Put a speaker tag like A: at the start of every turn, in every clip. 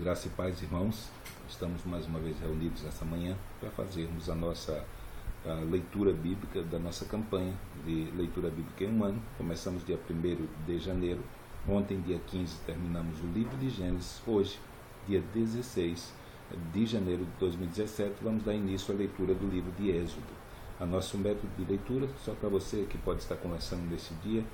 A: Graça e paz, irmãos. Estamos mais uma vez reunidos nessa manhã para fazermos a nossa leitura bíblica da nossa campanha de leitura bíblica em um ano. Começamos dia 1º de janeiro. Ontem, dia 15, terminamos o livro de Gênesis. Hoje, dia 16 de janeiro de 2017, vamos dar início à leitura do livro de Êxodo. O nosso método de leitura, só para você que pode estar começando nesse dia,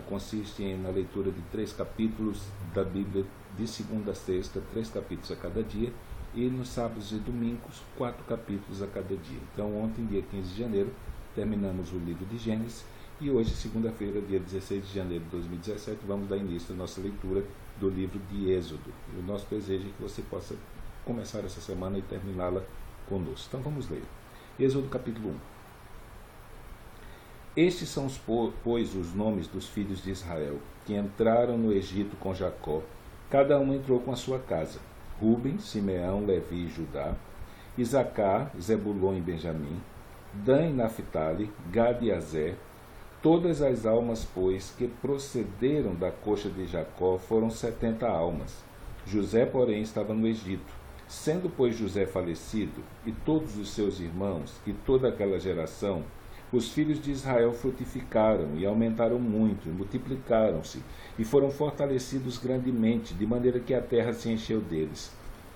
A: consiste na leitura de 3 capítulos da Bíblia, de segunda a sexta, 3 capítulos a cada dia, e nos sábados e domingos, 4 capítulos a cada dia. Então, ontem, dia 15 de janeiro, terminamos o livro de Gênesis, e hoje, segunda-feira, dia 16 de janeiro de 2017, vamos dar início à nossa leitura do livro de Êxodo. E o nosso desejo é que você possa começar essa semana e terminá-la conosco. Então, vamos ler. Êxodo capítulo 1. Estes são, pois, os nomes dos filhos de Israel, que entraram no Egito com Jacó. Cada um entrou com a sua casa: Ruben, Simeão, Levi e Judá, Isacar, Zebulon e Benjamim, Dan e Naphtali, Gad e Azer. Todas as almas, pois, que procederam da coxa de Jacó foram 70 almas. José, porém, estava no Egito. Sendo, pois, José falecido, e todos os seus irmãos, e toda aquela geração, os filhos de Israel frutificaram e aumentaram muito, e multiplicaram-se, e foram fortalecidos grandemente, de maneira que a terra se encheu deles.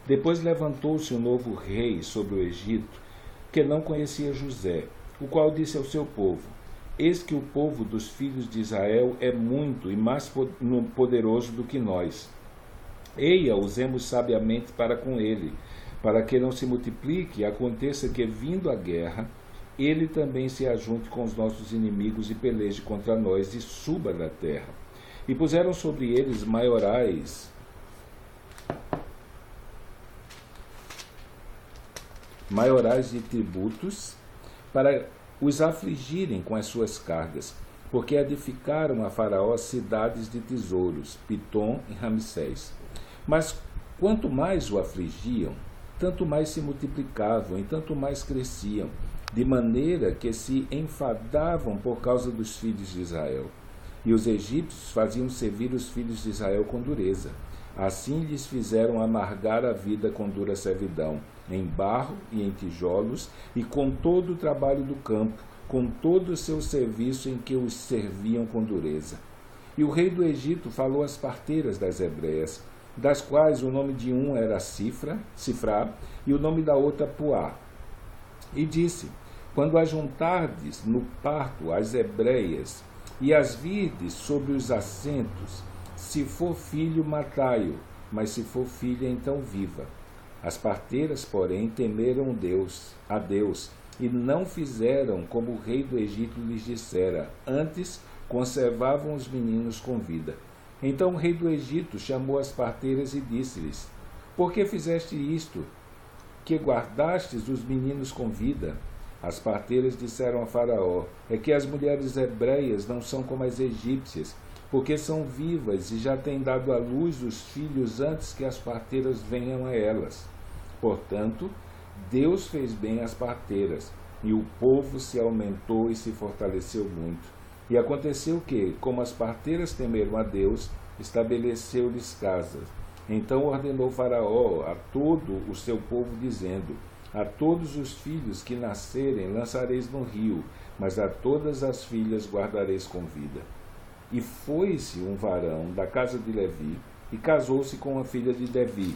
A: Depois levantou-se um novo rei sobre o Egito, que não conhecia José, o qual disse ao seu povo: Eis que o povo dos filhos de Israel é muito e mais poderoso do que nós. Eia, usemos sabiamente para com ele, para que não se multiplique e aconteça que, vindo a guerra, ele também se ajunte com os nossos inimigos e peleje contra nós e suba da terra. E puseram sobre eles maiorais de tributos para os afligirem com as suas cargas, porque edificaram a Faraó cidades de tesouros, Pitom e Ramsés. Mas quanto mais o afligiam, tanto mais se multiplicavam e tanto mais cresciam, de maneira que se enfadavam por causa dos filhos de Israel. E os egípcios faziam servir os filhos de Israel com dureza. Assim lhes fizeram amargar a vida com dura servidão, em barro e em tijolos, e com todo o trabalho do campo, com todo o seu serviço em que os serviam com dureza. E o rei do Egito falou às parteiras das hebreias, das quais o nome de um era Cifrá, e o nome da outra Puá. E disse: Quando ajuntardes no parto as hebreias, e as virdes sobre os assentos, se for filho, matai-o, mas se for filha, então viva. As parteiras, porém, temeram a Deus, e não fizeram como o rei do Egito lhes dissera, antes conservavam os meninos com vida. Então o rei do Egito chamou as parteiras e disse-lhes: Por que fizeste isto, que guardastes os meninos com vida? As parteiras disseram a Faraó: É que as mulheres hebreias não são como as egípcias, porque são vivas e já têm dado à luz os filhos antes que as parteiras venham a elas. Portanto, Deus fez bem às parteiras, e o povo se aumentou e se fortaleceu muito. E aconteceu que, como as parteiras temeram a Deus, estabeleceu-lhes casas. Então ordenou Faraó a todo o seu povo, dizendo: A todos os filhos que nascerem lançareis no rio, mas a todas as filhas guardareis com vida. E foi-se um varão da casa de Levi, e casou-se com a filha de Levi.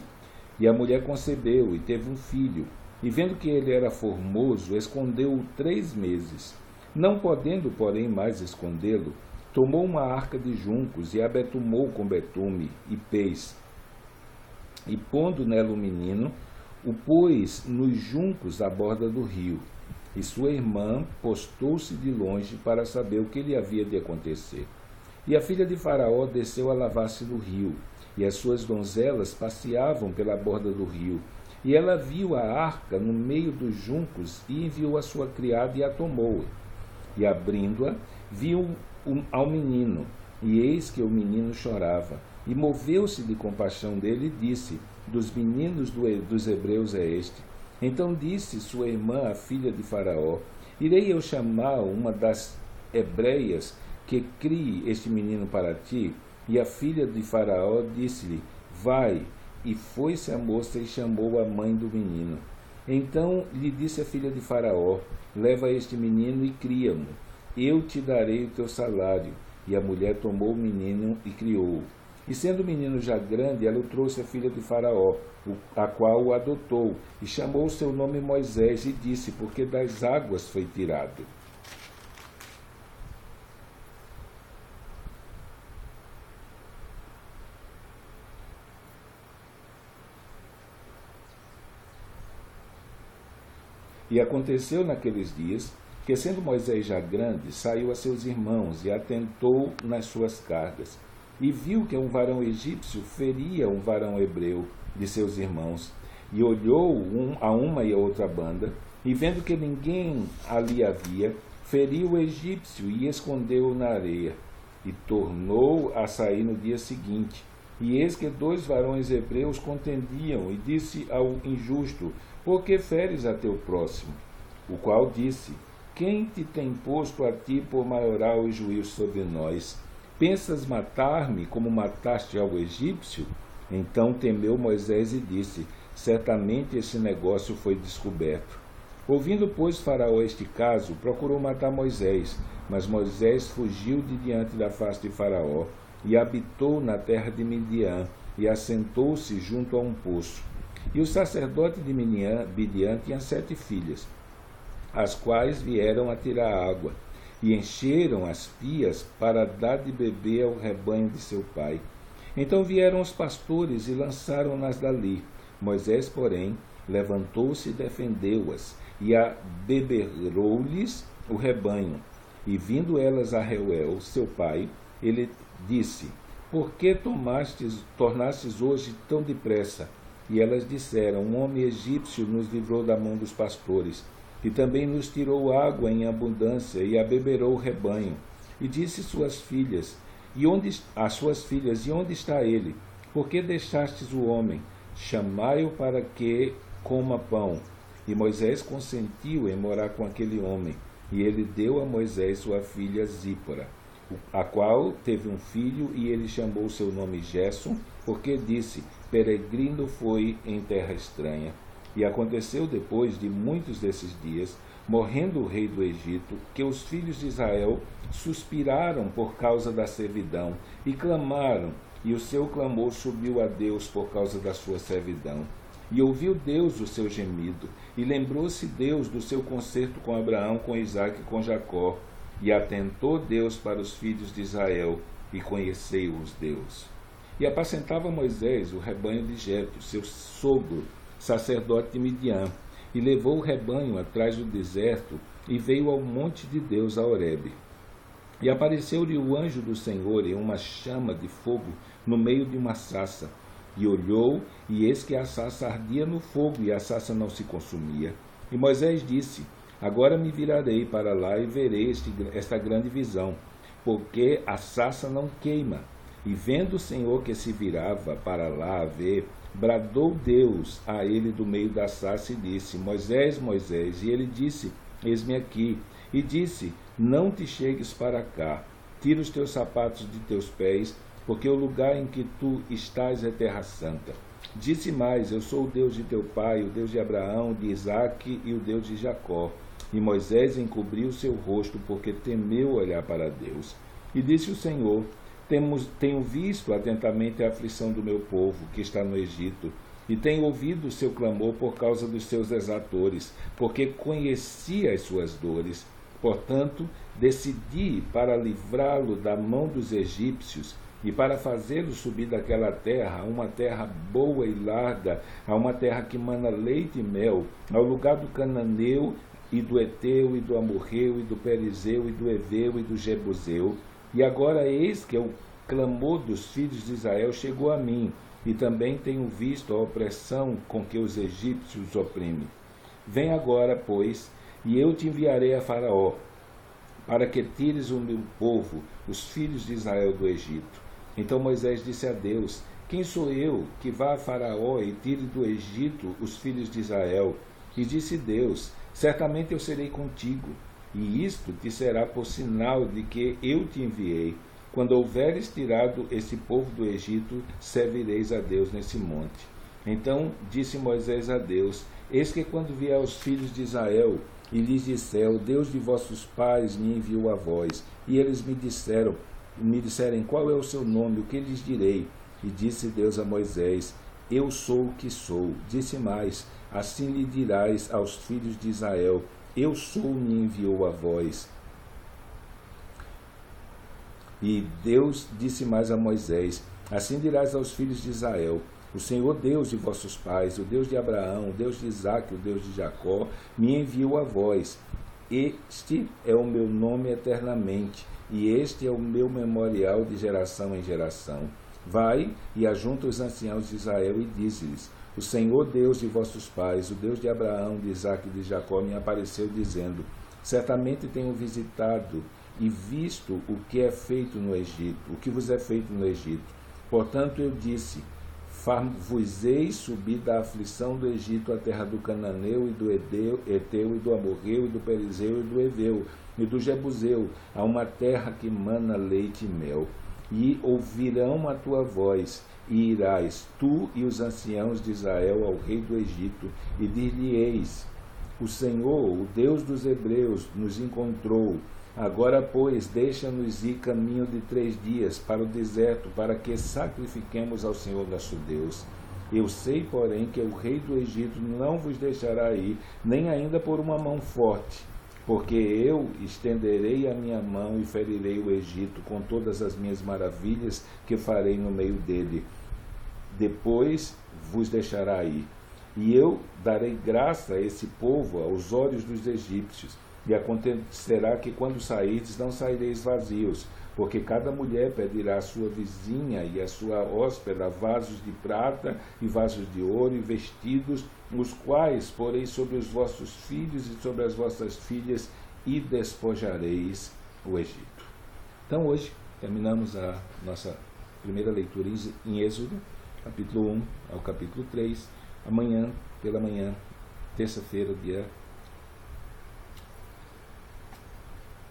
A: E a mulher concebeu, e teve um filho. E vendo que ele era formoso, escondeu-o 3 meses. Não podendo, porém, mais escondê-lo, tomou uma arca de juncos, e a betumou com betume e pez. E pondo nela o menino, o pôs nos juncos à borda do rio. E sua irmã postou-se de longe para saber o que lhe havia de acontecer. E a filha de Faraó desceu a lavar-se no rio, e as suas donzelas passeavam pela borda do rio. E ela viu a arca no meio dos juncos, e enviou a sua criada e a tomou. E abrindo-a, viu ao menino, e eis que o menino chorava. E moveu-se de compaixão dele e disse: Dos meninos dos hebreus é este. Então disse sua irmã, a filha de Faraó: Irei eu chamar uma das hebreias que crie este menino para ti? E a filha de Faraó disse-lhe: Vai. e foi-se a moça e chamou a mãe do menino. Então lhe disse a filha de Faraó: leva este menino e cria-mo, eu te darei o teu salário. E a mulher tomou o menino e criou-o. E sendo o menino já grande, ela o trouxe à filha de Faraó, a qual o adotou, e chamou o seu nome Moisés, e disse: porque das águas foi tirado. E aconteceu naqueles dias, que sendo Moisés já grande, saiu a seus irmãos e atentou nas suas cargas. E viu que um varão egípcio feria um varão hebreu de seus irmãos. E olhou a uma e a outra banda, e vendo que ninguém ali havia, feriu o egípcio e escondeu-o na areia. E tornou a sair no dia seguinte. E eis que 2 varões hebreus contendiam, e disse ao injusto: por que feres a teu próximo? O qual disse: quem te tem posto a ti por maioral e juiz sobre nós? Pensas matar-me como mataste ao egípcio? Então temeu Moisés e disse: certamente esse negócio foi descoberto. Ouvindo, pois, Faraó este caso, procurou matar Moisés, mas Moisés fugiu de diante da face de Faraó, e habitou na terra de Midian, e assentou-se junto a um poço. E o sacerdote de Midian tinha 7 filhas, as quais vieram a tirar água, e encheram as pias para dar de beber ao rebanho de seu pai. Então vieram os pastores e lançaram-nas dali. Moisés, porém, levantou-se e defendeu-as, e abeberou-lhes o rebanho. E vindo elas a Reuel, seu pai, ele disse: por que tornastes hoje tão depressa? E elas disseram: um homem egípcio nos livrou da mão dos pastores, e também nos tirou água em abundância, e abeberou o rebanho. E disse suas filhas, e onde está ele? Por que deixastes o homem? Chamai-o para que coma pão. E Moisés consentiu em morar com aquele homem, e ele deu a Moisés sua filha Zípora, a qual teve um filho, e ele chamou seu nome Gerson, porque disse: peregrino foi em terra estranha. E aconteceu depois de muitos desses dias, morrendo o rei do Egito, que os filhos de Israel suspiraram por causa da servidão, e clamaram, e o seu clamor subiu a Deus por causa da sua servidão. E ouviu Deus o seu gemido, e lembrou-se Deus do seu concerto com Abraão, com Isaque e com Jacó, e atentou Deus para os filhos de Israel, e conheceu-os Deus. E apacentava Moisés o rebanho de Jetro, seu sogro, sacerdote de Midian, e levou o rebanho atrás do deserto, e veio ao monte de Deus, a Horebe. E apareceu-lhe o anjo do Senhor em uma chama de fogo no meio de uma sarça. E olhou, e eis que a sarça ardia no fogo, e a sarça não se consumia. E Moisés disse: agora me virarei para lá e verei esta grande visão, porque a sarça não queima. E vendo o Senhor que se virava para lá a ver, bradou Deus a ele do meio da sarça e disse: Moisés, Moisés. E ele disse: eis-me aqui. E disse: não te chegues para cá, tira os teus sapatos de teus pés, porque o lugar em que tu estás é terra santa. Disse mais: eu sou o Deus de teu pai, o Deus de Abraão, de Isaque e o Deus de Jacó. E Moisés encobriu seu rosto, porque temeu olhar para Deus. E disse o Senhor: tenho visto atentamente a aflição do meu povo, que está no Egito, e tenho ouvido o seu clamor por causa dos seus exatores, porque conheci as suas dores. Portanto, decidi para livrá-lo da mão dos egípcios, e para fazê-lo subir daquela terra, a uma terra boa e larga, a uma terra que mana leite e mel, ao lugar do cananeu, e do Eteu, e do Amorreu, e do Perizeu, e do Eveu, e do Jebuseu. E agora eis que o clamor dos filhos de Israel chegou a mim, e também tenho visto a opressão com que os egípcios oprimem. Vem agora, pois, e eu te enviarei a Faraó, para que tires o meu povo, os filhos de Israel, do Egito. Então Moisés disse a Deus: quem sou eu que vá a Faraó e tire do Egito os filhos de Israel? E disse Deus: certamente eu serei contigo, e isto te será por sinal de que eu te enviei. Quando houveres tirado esse povo do Egito, servireis a Deus nesse monte. Então disse Moisés a Deus: Eis que quando vier aos filhos de Israel, e lhes disser: O Deus de vossos pais me enviou a vós, e eles me disserem qual é o seu nome, o que lhes direi? E disse Deus a Moisés: Eu sou o que sou. Disse mais: Assim lhe dirás aos filhos de Israel: Eu sou, me enviou a vós. E Deus disse mais a Moisés: Assim dirás aos filhos de Israel: O Senhor Deus de vossos pais, o Deus de Abraão, o Deus de Isaque, o Deus de Jacó, me enviou a vós. Este é o meu nome eternamente, e este é o meu memorial de geração em geração. Vai e ajunta os anciãos de Israel e dize-lhes: O Senhor Deus de vossos pais, o Deus de Abraão, de Isaque e de Jacó, me apareceu dizendo: Certamente tenho visitado e visto o que é feito no Egito, o que vos é feito no Egito. Portanto eu disse: Far-vos-eis subir da aflição do Egito à terra do Cananeu e do Eteu e do Amorreu e do Perizeu e do Eveu e do Jebuseu, a uma terra que mana leite e mel. E ouvirão a tua voz, e irás tu e os anciãos de Israel ao rei do Egito, e dir-lhe-eis: O Senhor, o Deus dos Hebreus, nos encontrou. Agora, pois, deixa-nos ir caminho de 3 dias para o deserto, para que sacrifiquemos ao Senhor nosso Deus. Eu sei, porém, que o rei do Egito não vos deixará ir, nem ainda por uma mão forte, porque eu estenderei a minha mão e ferirei o Egito com todas as minhas maravilhas que farei no meio dele. Depois vos deixará ir. E eu darei graça a esse povo aos olhos dos egípcios. E acontecerá que quando sairdes, não saireis vazios, porque cada mulher pedirá à sua vizinha e à sua hóspeda vasos de prata e vasos de ouro e vestidos, os quais porei sobre os vossos filhos e sobre as vossas filhas, e despojareis o Egito. Então hoje terminamos a nossa primeira leitura em Êxodo, capítulo 1 ao capítulo 3. Amanhã, pela manhã, terça-feira, dia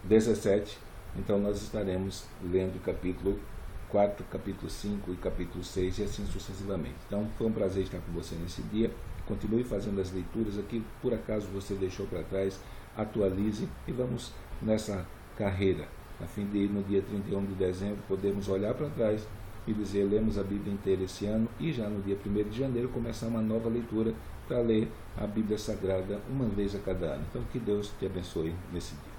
A: 17, então nós estaremos lendo capítulo 4, capítulo 5 e capítulo 6 e assim sucessivamente. Então foi um prazer estar com você nesse dia. Continue fazendo as leituras aqui, por acaso você deixou para trás, atualize e vamos nessa carreira, a fim de no dia 31 de dezembro podermos olhar para trás e dizer: lemos a Bíblia inteira esse ano, e já no dia 1º de janeiro começar uma nova leitura para ler a Bíblia Sagrada uma vez a cada ano. Então que Deus te abençoe nesse dia.